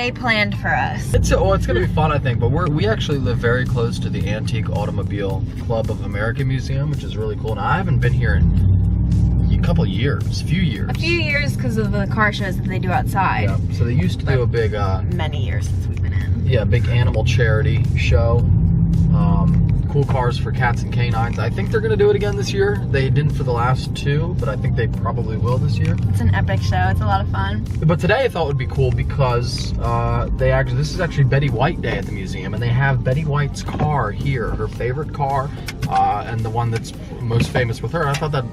day planned for us. It's gonna be fun, I think. But we actually live very close to the Antique Automobile Club of America Museum, which is really cool. Now I haven't been here in a couple of years, a few years because of the car shows that they do outside. Yeah. So they used to do a big many years since we've been in. Yeah, big animal charity show. Cool cars for cats and canines. I think they're gonna do it again this year. They didn't for the last two, but I think they probably will this year. It's an epic show. It's a lot of fun. But today I thought would be cool because this is actually Betty White Day at the museum, and they have Betty White's car here, her favorite car, and the one that's most famous with her. I thought that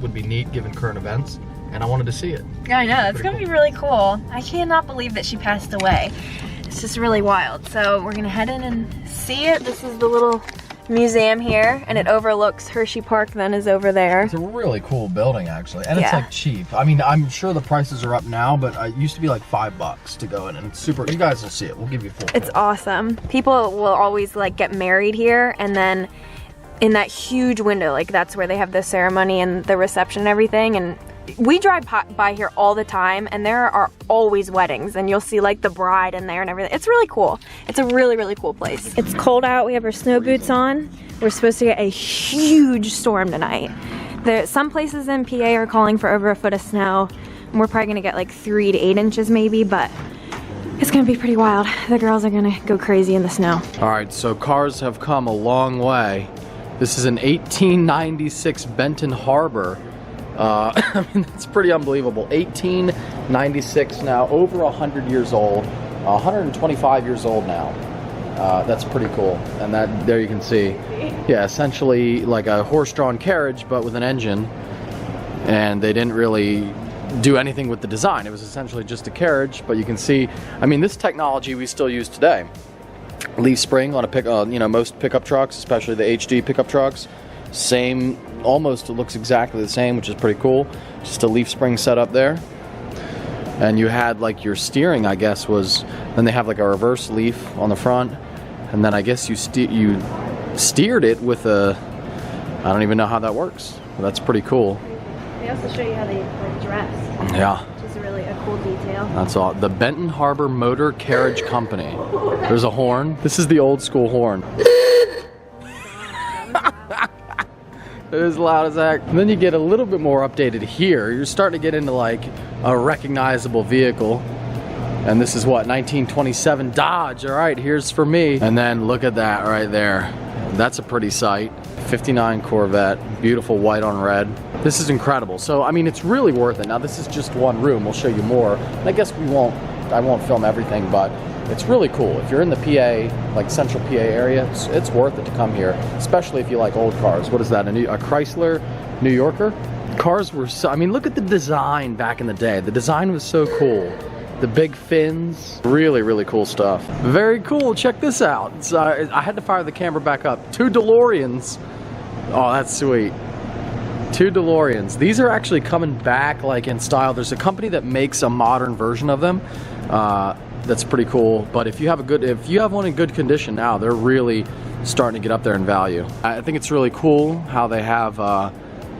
would be neat given current events, and I wanted to see it. Yeah, I know. It's gonna be really cool. I cannot believe that she passed away. It's just really wild. So we're gonna head in and see it. This is the little museum here, and it overlooks Hershey Park, then is over there. It's a really cool building, actually, and it's like cheap. I mean, I'm sure the prices are up now, but it used to be like $5 to go in, and it's super. You guys will see it. We'll give you full. It's awesome. People will always like get married here, and then in that huge window, like that's where they have the ceremony and the reception and everything. And we drive by here all the time, and there are always weddings, and you'll see like the bride in there and everything. It's really cool. It's a really, really cool place. It's cold out. We have our snow boots on. We're supposed to get a huge storm tonight. Some places in PA are calling for over a foot of snow, and we're probably gonna get like 3 to 8 inches maybe, but it's gonna be pretty wild. The girls are gonna go crazy in the snow. All right, so cars have come a long way. This is an 1896 Benton Harbor. I mean, that's pretty unbelievable. 1896 now, over 100 years old, 125 years old now. That's pretty cool. And that there you can see, yeah, essentially like a horse-drawn carriage, but with an engine. And they didn't really do anything with the design. It was essentially just a carriage, but you can see, I mean, this technology we still use today. Leaf spring on a most pickup trucks, especially the HD pickup trucks. Same, almost it looks exactly the same, which is pretty cool. Just a leaf spring set up there. And you had like your steering, I guess, then they have like a reverse leaf on the front. And then I guess you steered it with I don't even know how that works. But that's pretty cool. They also show you how they dress. Yeah. Which is really a cool detail. That's all. The Benton Harbor Motor Carriage Company. There's a horn. This is the old school horn. It is loud as heck. And then you get a little bit more updated here. You're starting to get into like a recognizable vehicle. And this is what, 1927 Dodge. All right, here's for me. And then look at that right there. That's a pretty sight. 59 Corvette, beautiful white on red. This is incredible. So, I mean, it's really worth it. Now, this is just one room. We'll show you more. And I guess I won't film everything, but it's really cool. If you're in the PA, like central PA area, it's worth it to come here, especially if you like old cars. What is that, a Chrysler New Yorker? Cars were so, I mean, look at the design back in the day. The design was so cool. The big fins, really, really cool stuff. Very cool, check this out. So I had to fire the camera back up. 2 DeLoreans. Oh, that's sweet. 2 DeLoreans. These are actually coming back like in style. There's a company that makes a modern version of them. That's pretty cool. But if you have one in good condition now, they're really starting to get up there in value. I think it's really cool how they have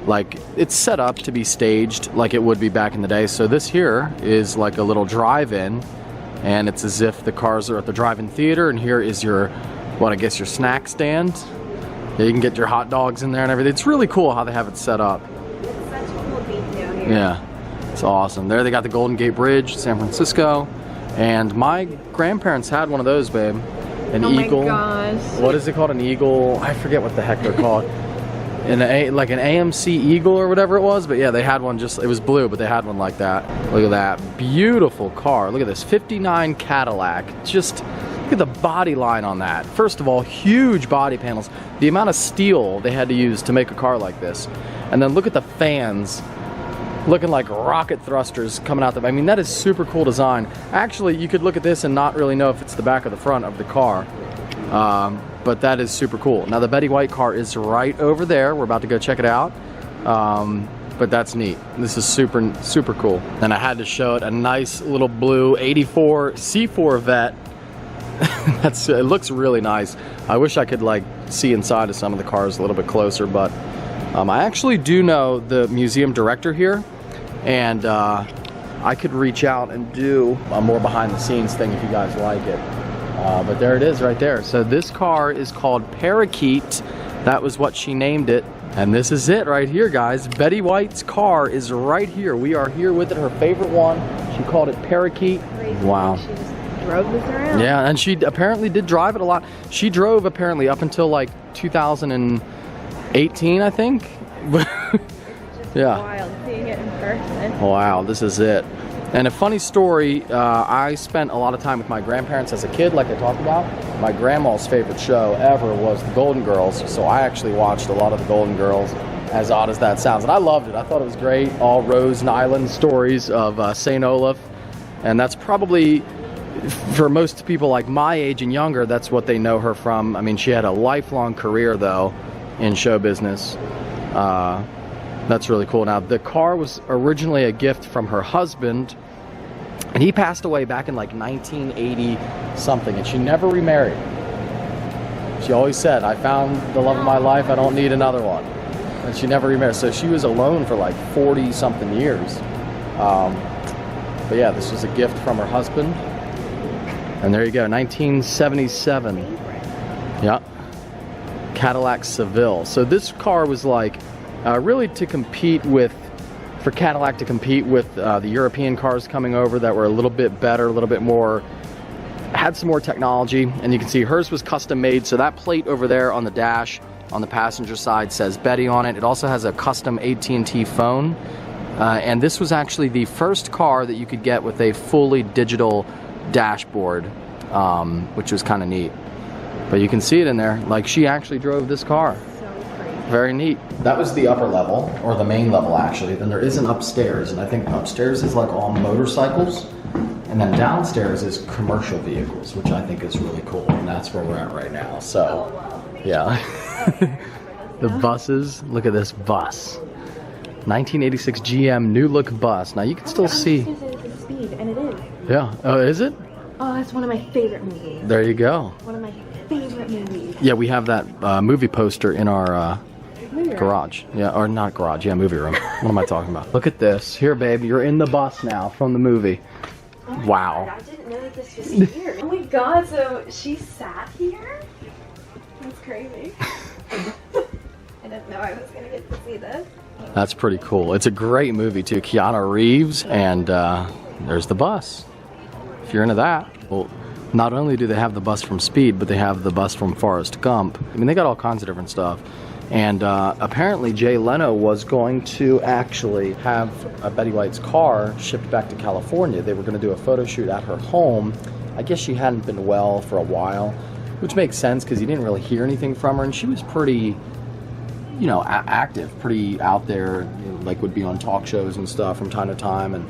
like it's set up to be staged like it would be back in the day. So this here is like a little drive-in, and it's as if the cars are at the drive-in theater, and here is your, I guess your snack stand. Yeah, you can get your hot dogs in there and everything. It's really cool how they have it set up. It's such a cool detail here. Yeah, it's awesome. There they got the Golden Gate Bridge, San Francisco. And my grandparents had one of those, babe. An eagle. Oh my gosh. What is it called? An eagle? I forget what the heck they're called. Like an AMC Eagle or whatever it was. But yeah, they had one it was blue, but they had one like that. Look at that. Beautiful car. Look at this. 59 Cadillac. Just look at the body line on that. First of all, huge body panels. The amount of steel they had to use to make a car like this. And then look at the fans. Looking like rocket thrusters coming out. I mean, that is super cool design. Actually, you could look at this and not really know if it's the back or the front of the car. But that is super cool. Now, the Betty White car is right over there. We're about to go check it out. But that's neat. This is super, super cool. And I had to show it, a nice little blue 84 C4 Vet. It looks really nice. I wish I could like see inside of some of the cars a little bit closer, but I actually do know the museum director here, and I could reach out and do a more behind the scenes thing if you guys like it. But there it is right there. So this car is called Parakeet. That was what she named it. And this is it right here, guys. Betty White's car is right here. We are here with it, her favorite one. She called it Parakeet. Crazy. Wow. She just drove this around. Yeah, and she apparently did drive it a lot. She drove apparently up until like 2018, I think. Yeah. Wild seeing it in person. Wow, this is it. And a funny story, I spent a lot of time with my grandparents as a kid, like I talked about. My grandma's favorite show ever was The Golden Girls, so I actually watched a lot of The Golden Girls, as odd as that sounds. And I loved it. I thought it was great. All Rose and Island stories of St. Olaf. And that's probably, for most people like my age and younger, that's what they know her from. I mean, she had a lifelong career, though, in show business. That's really cool. Now, the car was originally a gift from her husband, and he passed away back in like 1980 something, and she never remarried. She always said, I found the love of my life, I don't need another one. And she never remarried, so she was alone for like 40 something years. But yeah, this was a gift from her husband. And there you go, 1977. Yeah. Cadillac Seville. So this car was like, really to compete with, for Cadillac to compete with the European cars coming over that were a little bit better, a little bit more, had some more technology. And you can see hers was custom made. So that plate over there on the dash on the passenger side says Betty on it. It also has a custom AT&T phone. And this was actually the first car that you could get with a fully digital dashboard, which was kind of neat. But you can see it in there. Like, she actually drove this car. Very neat. That was the upper level, or the main level actually. Then there is an upstairs, and I think upstairs is like all motorcycles, and then downstairs is commercial vehicles, which I think is really cool, and that's where we're at right now. So, yeah. The buses, look at this bus. 1986 GM new look bus. Now you can still see. Speed, and it is. Yeah. Oh, is it? Oh, that's one of my favorite movies. There you go. One of my favorite movies. Yeah, we have that movie poster in our garage. Yeah, or not garage. Yeah, movie room. What am I talking about? Look at this. Here, babe, you're in the bus now from the movie. Oh my wow. God, I didn't know that this was here. Oh my God, so she sat here? That's crazy. I didn't know I was going to get to see this. That's pretty cool. It's a great movie, too. Keanu Reeves, and there's the bus. If you're into that. Well, not only do they have the bus from Speed, but they have the bus from Forrest Gump. I mean, they got all kinds of different stuff. And apparently Jay Leno was going to actually have Betty White's car shipped back to California. They were going to do a photo shoot at her home. I guess she hadn't been well for a while, which makes sense because you didn't really hear anything from her. And she was pretty, you know, active, pretty out there, you know, like would be on talk shows and stuff from time to time. And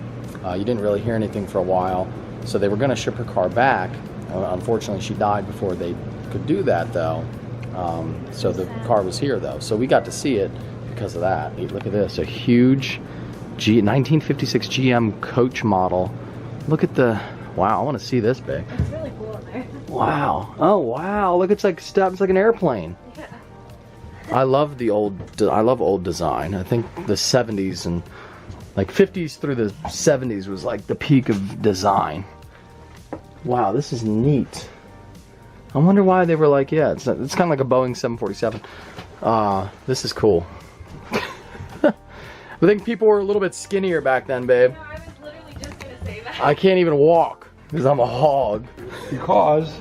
you didn't really hear anything for a while. So they were going to ship her car back. Unfortunately, she died before they could do that, though. So the car was here, though. So we got to see it because of that. Look at this, a huge 1956 GM coach model. Look at the, wow, I want to see this, babe. It's really cool in there. Wow. Oh, wow. Look, it's like stuff. It's like an airplane. Yeah. I love old design. I think the 70s and like 50s through the 70s was like the peak of design. Wow, this is neat. I wonder why they were like, yeah, it's kind of like a Boeing 747. This is cool. I think people were a little bit skinnier back then, babe. No, I was literally just going to say that. I can't even walk because I'm a hog. Because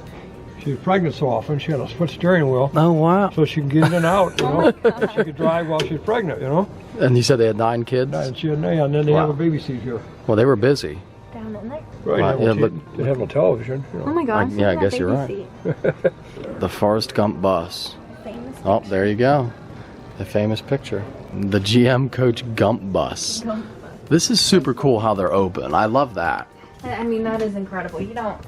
she was pregnant so often, she had a split steering wheel. Oh, wow. So she could get in and out, you know. She could drive while she was pregnant, you know. And you said they had 9 kids? And she had 9, and then they have a baby seat here. Well, they were busy. Down in there. Right, Wow, yeah, yeah, they have no television, you know. Oh my God. Yeah, I guess you're right. The Forrest Gump bus. Famous Oh, there you go. The famous picture. The GM Coach Gump bus. This is super cool how they're open. I love that. I mean, that is incredible. You don't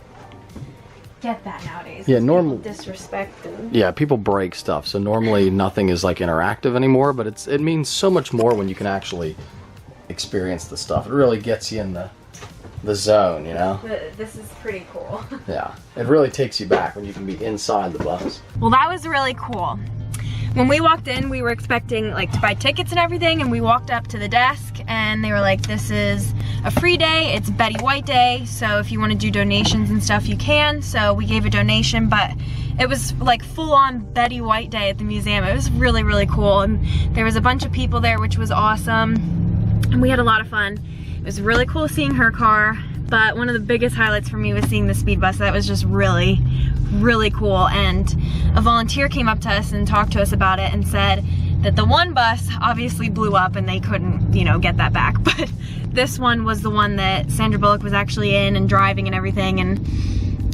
get that nowadays. Yeah, normal. Disrespect. And Yeah, people break stuff. So normally nothing is like interactive anymore, but it means so much more when you can actually experience the stuff. It really gets you in the zone, you know? this is pretty cool. Yeah, it really takes you back when you can be inside the bus. Well, that was really cool. When we walked in, we were expecting like to buy tickets and everything, and we walked up to the desk and they were like, this is a free day. It's Betty White Day, so if you want to do donations and stuff, you can. So we gave a donation, but it was like full-on Betty White Day at the museum. It was really, really cool, and there was a bunch of people there, which was awesome, and we had a lot of fun. It was really cool seeing her car, but one of the biggest highlights for me was seeing the speed bus. That was just really, really cool, and a volunteer came up to us and talked to us about it and said that the one bus obviously blew up and they couldn't, you know, get that back, but this one was the one that Sandra Bullock was actually in and driving and everything, and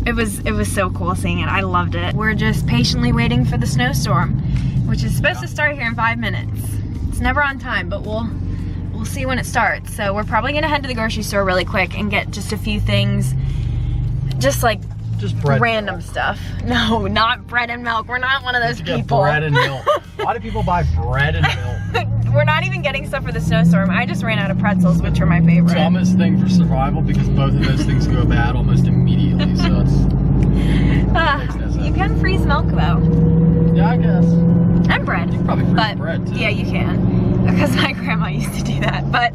it was so cool seeing it. I loved it. We're just patiently waiting for the snowstorm, which is supposed to start here in 5 minutes. It's never on time, but we'll see when it starts. So we're probably gonna head to the grocery store really quick and get just a few things, just bread random and milk. stuff. No, not bread and milk. We're not one of those people. Bread and milk. Why do people buy bread and milk? We're not even getting stuff for the snowstorm. I just ran out of pretzels, which are my favorite. Dumbest thing for survival, because both of those things go bad almost immediately. So it's you can freeze milk though. yeah, I guess. And bread. You can probably freeze bread too. Yeah, you can, because my grandma used to do that. But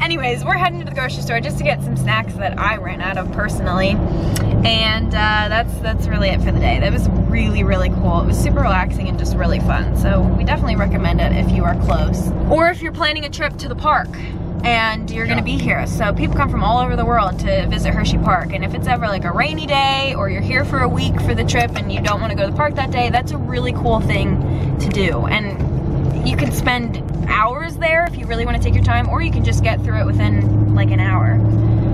anyways, we're heading to the grocery store just to get some snacks that I ran out of personally, and that's really it for the day. That was really, really cool. It was super relaxing and just really fun, so we definitely recommend it if you are close, or if you're planning a trip to the park and you're gonna be here. So people come from all over the world to visit Hershey Park, and if it's ever like a rainy day or you're here for a week for the trip and you don't want to go to the park that day, that's a really cool thing to do. And you can spend hours there if you really want to take your time, or you can just get through it within like an hour,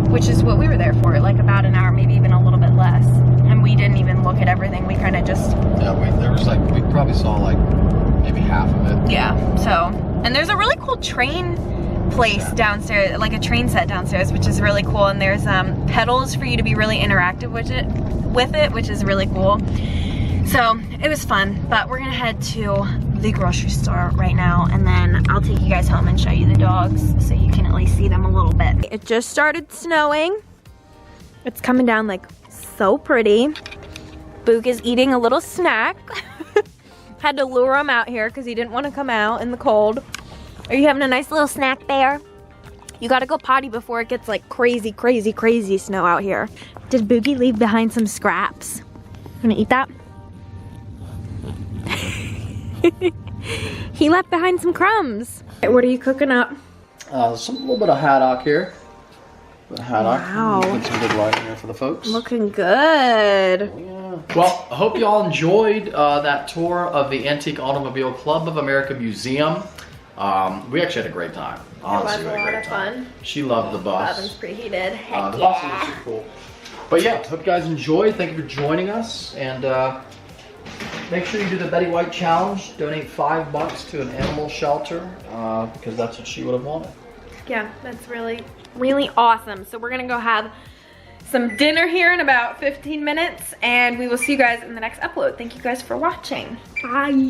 which is what we were there for, like about an hour, maybe even a little bit less. And we didn't even look at everything. We kind of just... Yeah, we probably saw like maybe half of it. Yeah, so, and there's a really cool train place downstairs, like a train set downstairs, which is really cool, and there's pedals for you to be really interactive with it, which is really cool. So it was fun, but we're gonna head to the grocery store right now, and then I'll take you guys home and show you the dogs so you can at least see them a little bit. It just started snowing. It's coming down like so pretty. Boog is eating a little snack. Had to lure him out here because he didn't want to come out in the cold. Are you having a nice little snack there? You gotta go potty before it gets like crazy, crazy, crazy snow out here. Did Boogie leave behind some scraps? Wanna eat that? He left behind some crumbs. What are you cooking up? A little bit of haddock here. Wow. Put some good light in here for the folks. Looking good. Yeah. Well, I hope you all enjoyed that tour of the Antique Automobile Club of America Museum. We actually had a great time. Honestly, It was a lot of fun. She loved the bus. Oven's preheated. Heck The yeah. bus was super cool. But yeah, hope you guys enjoyed. Thank you for joining us, and make sure you do the Betty White Challenge. Donate $5 to an animal shelter, because that's what she would have wanted. Yeah, that's really, really awesome. So we're gonna go have some dinner here in about 15 minutes, and we will see you guys in the next upload. Thank you guys for watching. Bye.